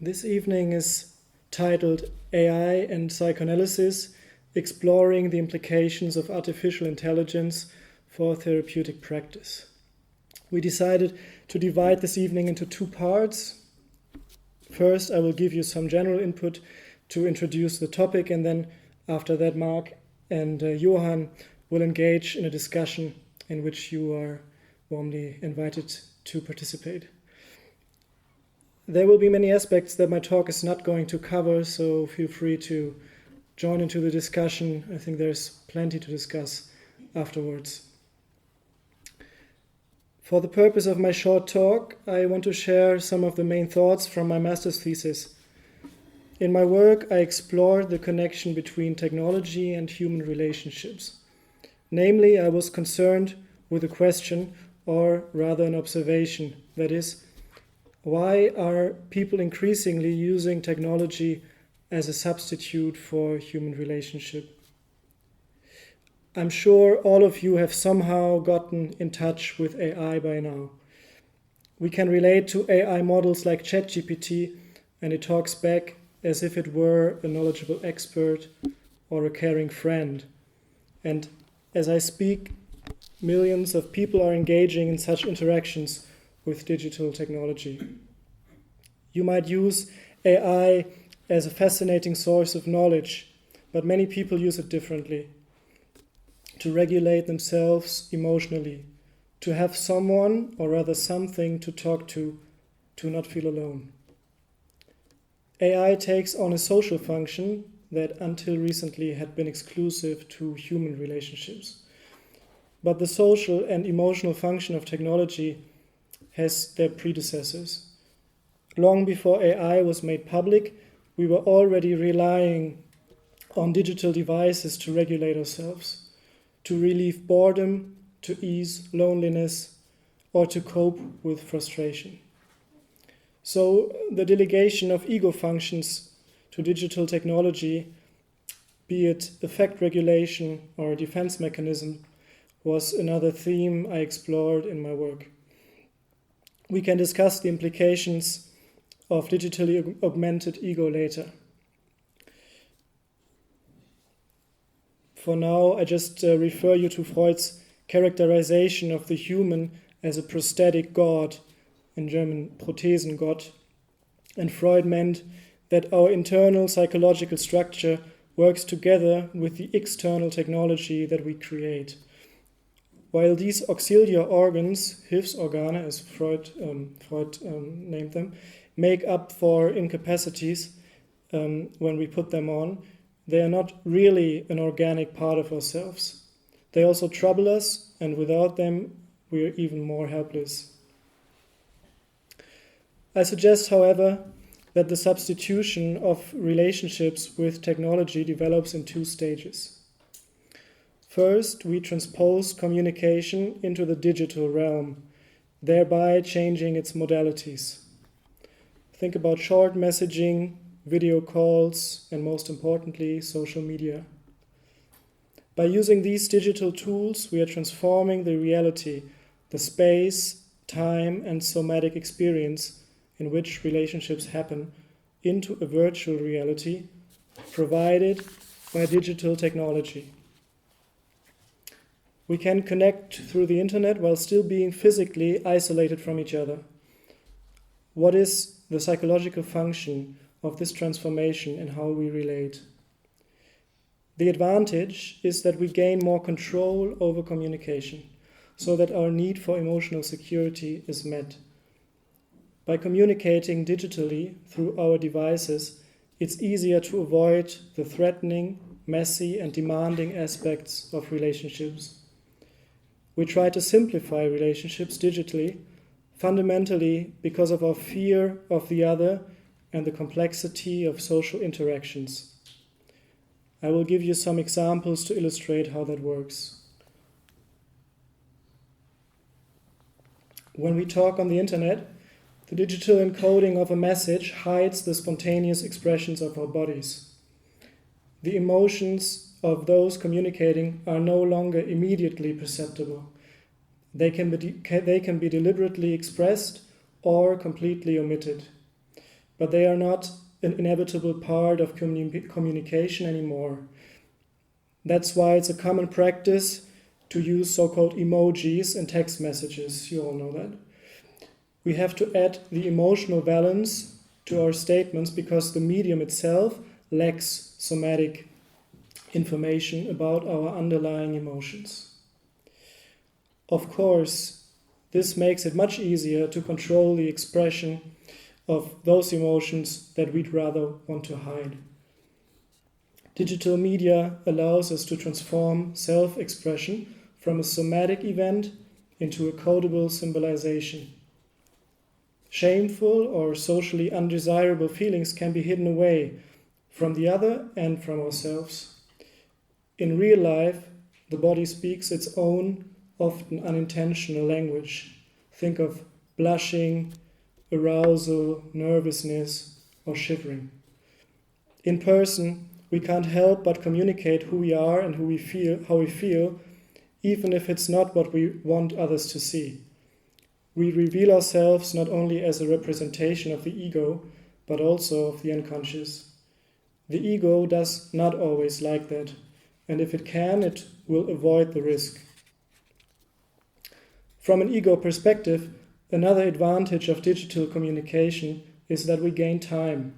This evening is titled AI and Psychoanalysis, Exploring the Implications of Artificial Intelligence for Therapeutic Practice. We decided to divide this evening into two parts. First, I will give you some general input to introduce the topic, and then after that, Mark and Johan will engage in a discussion in which you are warmly invited to participate. There will be many aspects that my talk is not going to cover, so feel free to join into the discussion. I think there's plenty to discuss afterwards. For the purpose of my short talk, I want to share some of the main thoughts from my master's thesis. In my work, I explored the connection between technology and human relationships. Namely, I was concerned with a question, or rather an observation, that is, why are people increasingly using technology as a substitute for human relationship? I'm sure all of you have somehow gotten in touch with AI by now. We can relate to AI models like ChatGPT, and it talks back as if it were a knowledgeable expert or a caring friend. And as I speak, millions of people are engaging in such interactions with digital technology. You might use AI as a fascinating source of knowledge, but many people use it differently. To regulate themselves emotionally, to have someone, or rather something, to talk to not feel alone. AI takes on a social function that until recently had been exclusive to human relationships. But the social and emotional function of technology has their predecessors. Long before AI was made public, we were already relying on digital devices to regulate ourselves, to relieve boredom, to ease loneliness, or to cope with frustration. So the delegation of ego functions to digital technology, be it affect regulation or a defense mechanism, was another theme I explored in my work. We can discuss the implications of digitally augmented ego later. For now, I just refer you to Freud's characterization of the human as a prosthetic god, in German Prothesengott, and Freud meant that our internal psychological structure works together with the external technology that we create. While these auxiliary organs, Hilfsorgane as Freud named them, make up for incapacities when we put them on, they are not really an organic part of ourselves. They also trouble us, and without them, we are even more helpless. I suggest, however, that the substitution of relationships with technology develops in two stages. First, we transpose communication into the digital realm, thereby changing its modalities. Think about short messaging, video calls, and most importantly, social media. By using these digital tools, we are transforming the reality, the space, time, and somatic experience in which relationships happen into a virtual reality provided by digital technology. We can connect through the internet while still being physically isolated from each other. What is the psychological function of this transformation in how we relate? The advantage is that we gain more control over communication, so that our need for emotional security is met. By communicating digitally through our devices, it's easier to avoid the threatening, messy, and demanding aspects of relationships. We try to simplify relationships digitally, fundamentally because of our fear of the other and the complexity of social interactions. I will give you some examples to illustrate how that works. When we talk on the internet, the digital encoding of a message hides the spontaneous expressions of our bodies. The emotions of those communicating are no longer immediately perceptible. They can be deliberately expressed or completely omitted. but they are not an inevitable part of communication anymore. That's why it's a common practice to use so-called emojis in text messages. You all know that. We have to add the emotional balance to our statements because the medium itself lacks somatic information about our underlying emotions. Of course, this makes it much easier to control the expression of those emotions that we'd rather want to hide. Digital media allows us to transform self-expression from a somatic event into a codable symbolization. Shameful or socially undesirable feelings can be hidden away from the other and from ourselves. In real life, the body speaks its own, often unintentional language. Think of blushing, arousal, nervousness, or shivering. In person, we can't help but communicate who we are and how we feel, even if it's not what we want others to see. We reveal ourselves not only as a representation of the ego, but also of the unconscious. The ego does not always like that, and if it can, it will avoid the risk. From an ego perspective, another advantage of digital communication is that we gain time.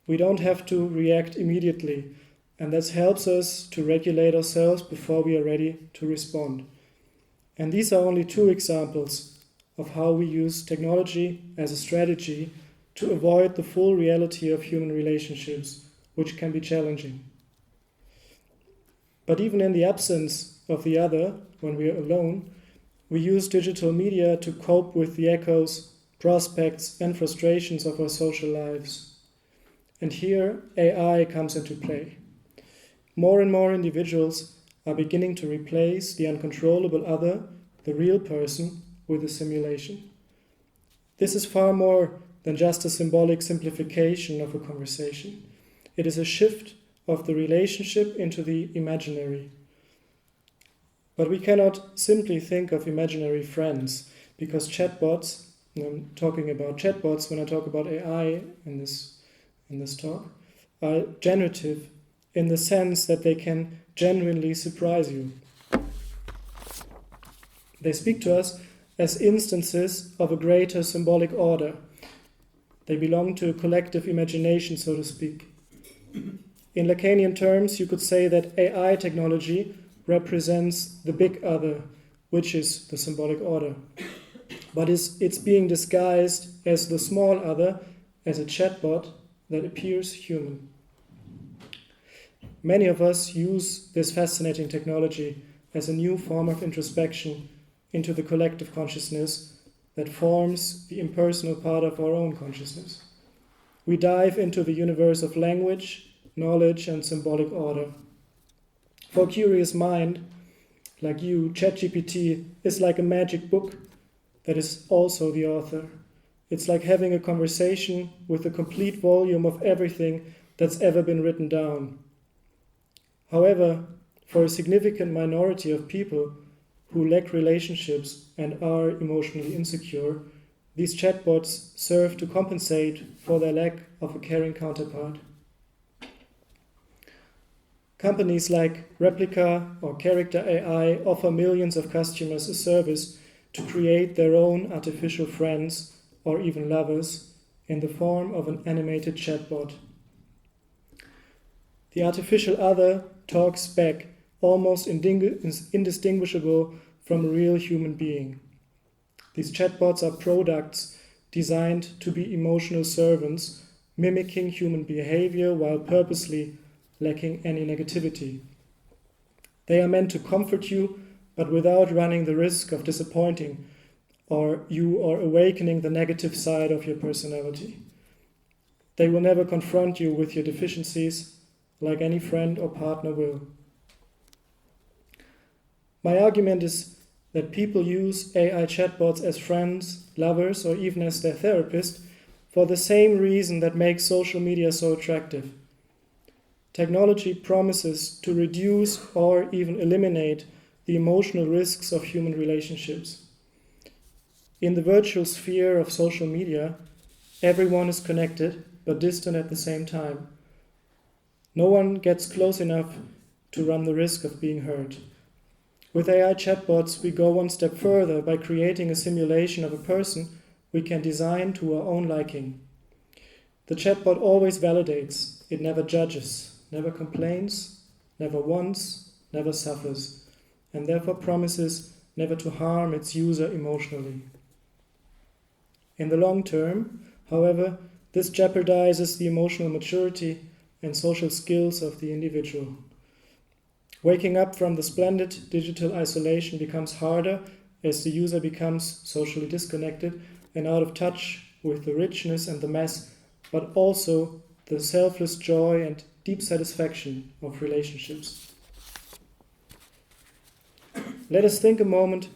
We don't have to react immediately, and that helps us to regulate ourselves before we are ready to respond. And these are only two examples of how we use technology as a strategy to avoid the full reality of human relationships, which can be challenging. But even in the absence of the other, when we are alone, we use digital media to cope with the echoes, prospects, and frustrations of our social lives. And here, AI comes into play. More and more individuals are beginning to replace the uncontrollable other, the real person, with a simulation. This is far more than just a symbolic simplification of a conversation. It is a shift of the relationship into the imaginary. But we cannot simply think of imaginary friends, because chatbots, and I'm talking about chatbots when I talk about AI in this talk, are generative in the sense that they can genuinely surprise you. They speak to us as instances of a greater symbolic order. They belong to a collective imagination, so to speak. In Lacanian terms, you could say that AI technology represents the big other, which is the symbolic order. But it's being disguised as the small other, as a chatbot that appears human. Many of us use this fascinating technology as a new form of introspection into the collective consciousness that forms the impersonal part of our own consciousness. We dive into the universe of language, knowledge, and symbolic order. For a curious mind, like you, ChatGPT is like a magic book that is also the author. It's like having a conversation with a complete volume of everything that's ever been written down. However, for a significant minority of people who lack relationships and are emotionally insecure, these chatbots serve to compensate for their lack of a caring counterpart. Companies like Replica or Character AI offer millions of customers a service to create their own artificial friends or even lovers in the form of an animated chatbot. The artificial other talks back, almost indistinguishable from a real human being. These chatbots are products designed to be emotional servants, mimicking human behavior while purposely lacking any negativity. They are meant to comfort you, but without running the risk of disappointing or awakening the negative side of your personality. They will never confront you with your deficiencies like any friend or partner will. My argument is that people use AI chatbots as friends, lovers, or even as their therapist for the same reason that makes social media so attractive. Technology promises to reduce or even eliminate the emotional risks of human relationships. In the virtual sphere of social media, Everyone is connected, but distant at the same time. No one gets close enough to run the risk of being hurt. With AI chatbots, we go one step further by creating a simulation of a person we can design to our own liking. The chatbot always validates, it never judges, never complains, never wants, never suffers, and therefore promises never to harm its user emotionally. In the long term, however, this jeopardizes the emotional maturity and social skills of the individual. Waking up from the splendid digital isolation becomes harder as the user becomes socially disconnected and out of touch with the richness and the mess, but also the selfless joy and deep satisfaction of relationships. Let us think a moment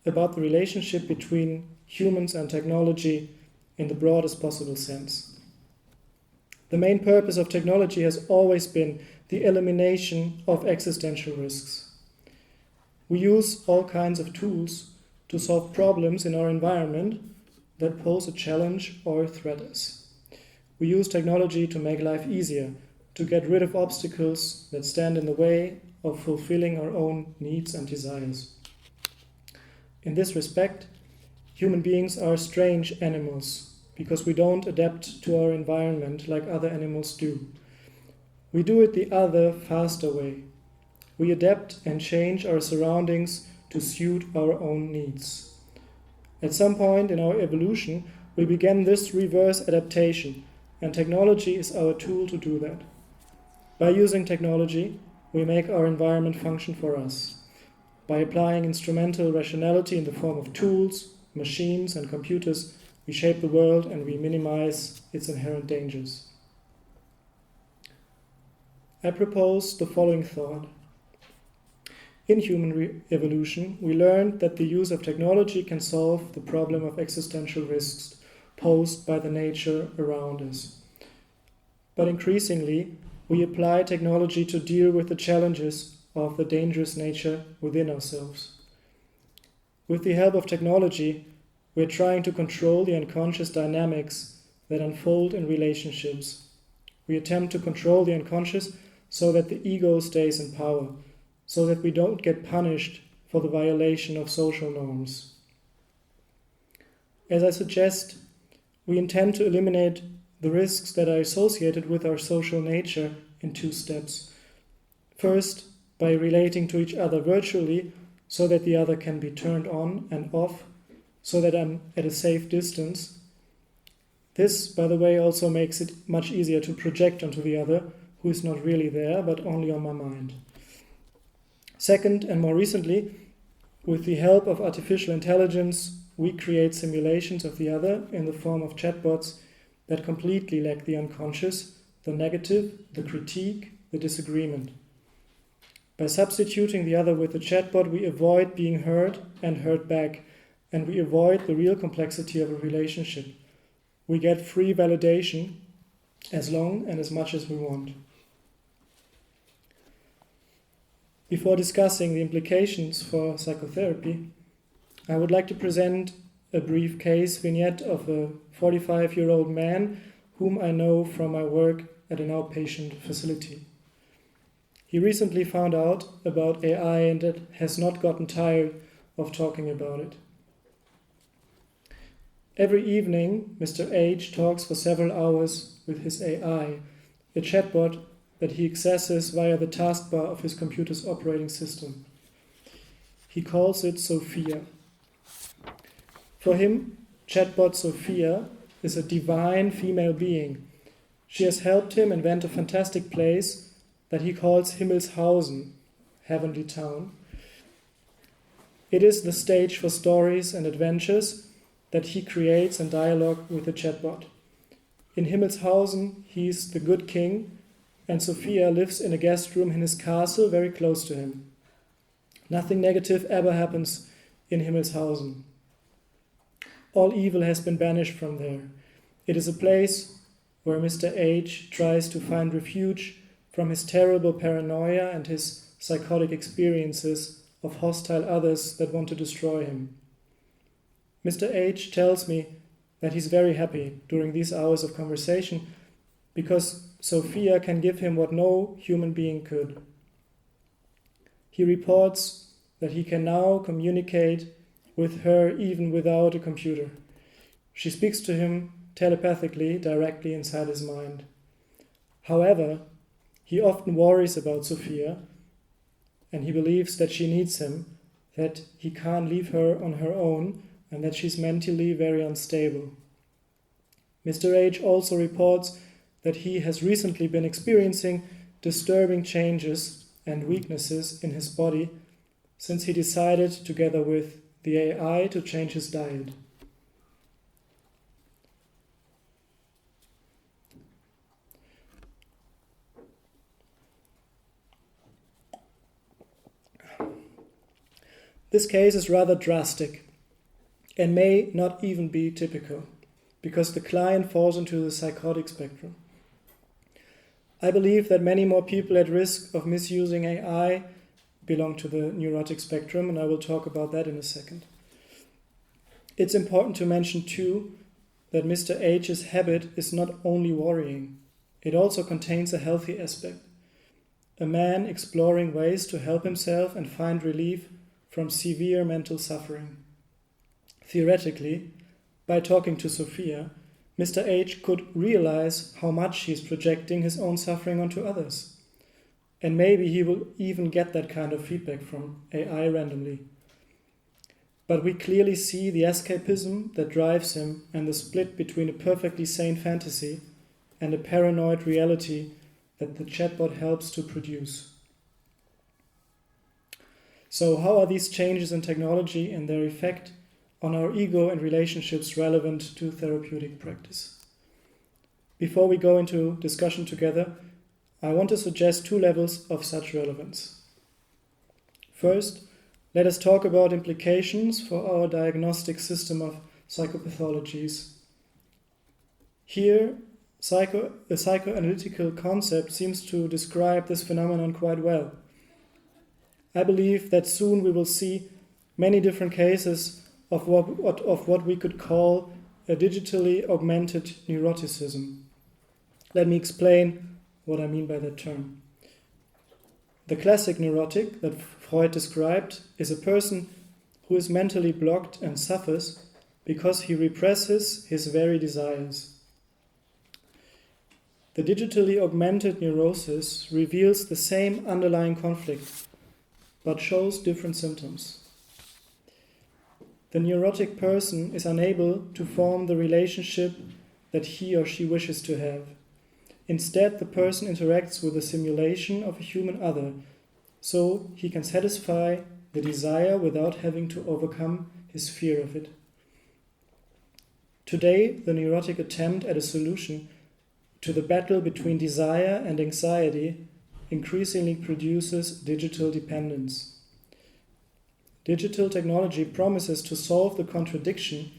about the relationship between humans and technology in the broadest possible sense. The main purpose of technology has always been the elimination of existential risks. We use all kinds of tools to solve problems in our environment that pose a challenge or threat us. We use technology to make life easier, to get rid of obstacles that stand in the way of fulfilling our own needs and desires. In this respect, human beings are strange animals because we don't adapt to our environment like other animals do. We do it the other, faster way. We adapt and change our surroundings to suit our own needs. At some point in our evolution, we began this reverse adaptation, and technology is our tool to do that. By using technology, we make our environment function for us. By applying instrumental rationality in the form of tools, machines, and computers, we shape the world and we minimize its inherent dangers. I propose the following thought. In human evolution, we learned that the use of technology can solve the problem of existential risks posed by the nature around us. But increasingly, we apply technology to deal with the challenges of the dangerous nature within ourselves. With the help of technology, we're trying to control the unconscious dynamics that unfold in relationships. We attempt to control the unconscious so that the ego stays in power, so that we don't get punished for the violation of social norms. As I suggest, we intend to eliminate the risks that are associated with our social nature in 2 steps. First, by relating to each other virtually so that the other can be turned on and off, so that I'm at a safe distance. This, by the way, also makes it much easier to project onto the other, who is not really there, but only on my mind. Second, and more recently, with the help of artificial intelligence, we create simulations of the other in the form of chatbots that completely lack the unconscious, the negative, the critique, the disagreement. By substituting the other with the chatbot, we avoid being heard and heard back, and we avoid the real complexity of a relationship. We get free validation as long and as much as we want. Before discussing the implications for psychotherapy, I would like to present a brief case vignette of a 45-year-old man whom I know from my work at an outpatient facility. He recently found out about AI and has not gotten tired of talking about it. Every evening, Mr. H talks for several hours with his AI, a chatbot that he accesses via the taskbar of his computer's operating system. He calls it Sophia. For him, chatbot Sophia is a divine female being. She has helped him invent a fantastic place that he calls Himmelshausen, heavenly town. It is the stage for stories and adventures that he creates in dialogue with the chatbot. In Himmelshausen, he's the good king, and Sophia lives in a guest room in his castle very close to him. Nothing negative ever happens in Himmelshausen. All evil has been banished from there. It is a place where Mr. H tries to find refuge from his terrible paranoia and his psychotic experiences of hostile others that want to destroy him. Mr. H tells me that he's very happy during these hours of conversation because Sophia can give him what no human being could. He reports that he can now communicate with her even without a computer. She speaks to him telepathically, directly inside his mind. However, he often worries about Sophia, and he believes that she needs him, that he can't leave her on her own, and that she's mentally very unstable. Mr. H also reports that he has recently been experiencing disturbing changes and weaknesses in his body since he decided, together with the AI, to change his diet. This case is rather drastic and may not even be typical, because the client falls into the psychotic spectrum. I believe that many more people at risk of misusing AI belong to the neurotic spectrum, and I will talk about that in a second. It's important to mention too that Mr. H's habit is not only worrying, it also contains a healthy aspect. A man exploring ways to help himself and find relief from severe mental suffering. Theoretically, by talking to Sophia, Mr. H could realize how much he is projecting his own suffering onto others. And maybe he will even get that kind of feedback from AI randomly. But we clearly see the escapism that drives him and the split between a perfectly sane fantasy and a paranoid reality that the chatbot helps to produce. So how are these changes in technology and their effect on our ego and relationships relevant to therapeutic practice? Before we go into discussion together, I want to suggest two levels of such relevance. First, let us talk about implications for our diagnostic system of psychopathologies. Here, the psychoanalytical concept seems to describe this phenomenon quite well. I believe that soon we will see many different cases of what we could call a digitally augmented neuroticism. Let me explain what I mean by that term. The classic neurotic that Freud described is a person who is mentally blocked and suffers because he represses his very desires. The digitally augmented neurosis reveals the same underlying conflict, but shows different symptoms. The neurotic person is unable to form the relationship that he or she wishes to have. Instead, the person interacts with a simulation of a human other, so he can satisfy the desire without having to overcome his fear of it. Today, the neurotic attempt at a solution to the battle between desire and anxiety increasingly produces digital dependence. Digital technology promises to solve the contradiction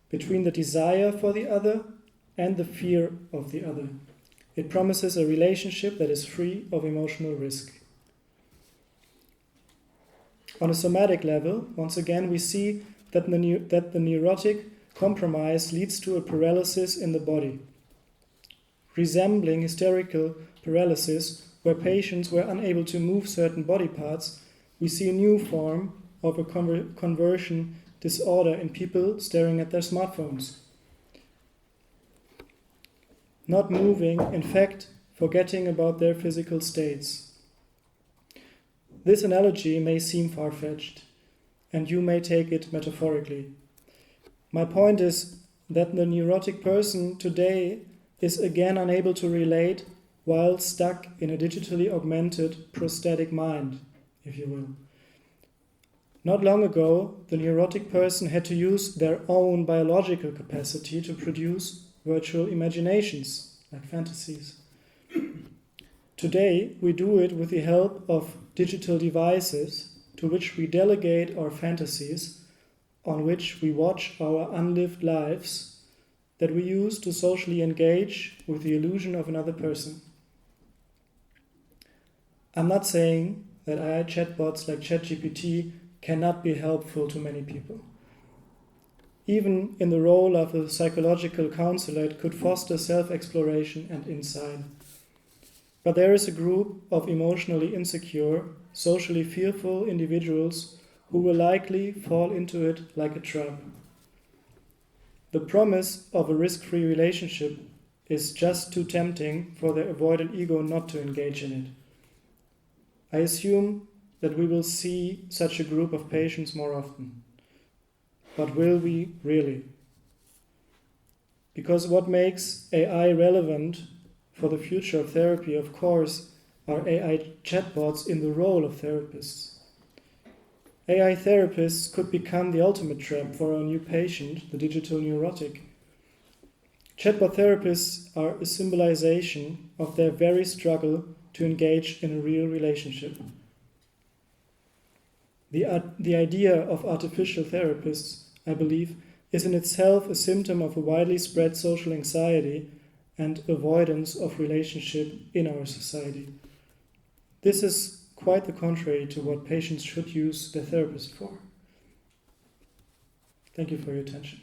between the desire for the other and the fear of the other. It promises a relationship that is free of emotional risk. On a somatic level, once again, we see that the neurotic compromise leads to a paralysis in the body. Resembling hysterical paralysis, where patients were unable to move certain body parts, we see a new form of a conversion disorder in people staring at their smartphones. Not moving, in fact, forgetting about their physical states. This analogy may seem far-fetched, and you may take it metaphorically. My point is that the neurotic person today is again unable to relate while stuck in a digitally augmented prosthetic mind, if you will. Not long ago, the neurotic person had to use their own biological capacity to produce virtual imaginations, like fantasies. Today, we do it with the help of digital devices to which we delegate our fantasies, on which we watch our unlived lives that we use to socially engage with the illusion of another person. I'm not saying that AI chatbots like ChatGPT cannot be helpful to many people. Even in the role of a psychological counselor, it could foster self-exploration and insight. But there is a group of emotionally insecure, socially fearful individuals who will likely fall into it like a trap. The promise of a risk-free relationship is just too tempting for the avoidant ego not to engage in it. I assume that we will see such a group of patients more often. But will we really? Because what makes AI relevant for the future of therapy, of course, are AI chatbots in the role of therapists. AI therapists could become the ultimate trap for our new patient, the digital neurotic. Chatbot therapists are a symbolization of their very struggle to engage in a real relationship. The idea of artificial therapists, I believe, is in itself a symptom of a widely spread social anxiety and avoidance of relationship in our society. This is quite the contrary to what patients should use their therapist for. Thank you for your attention.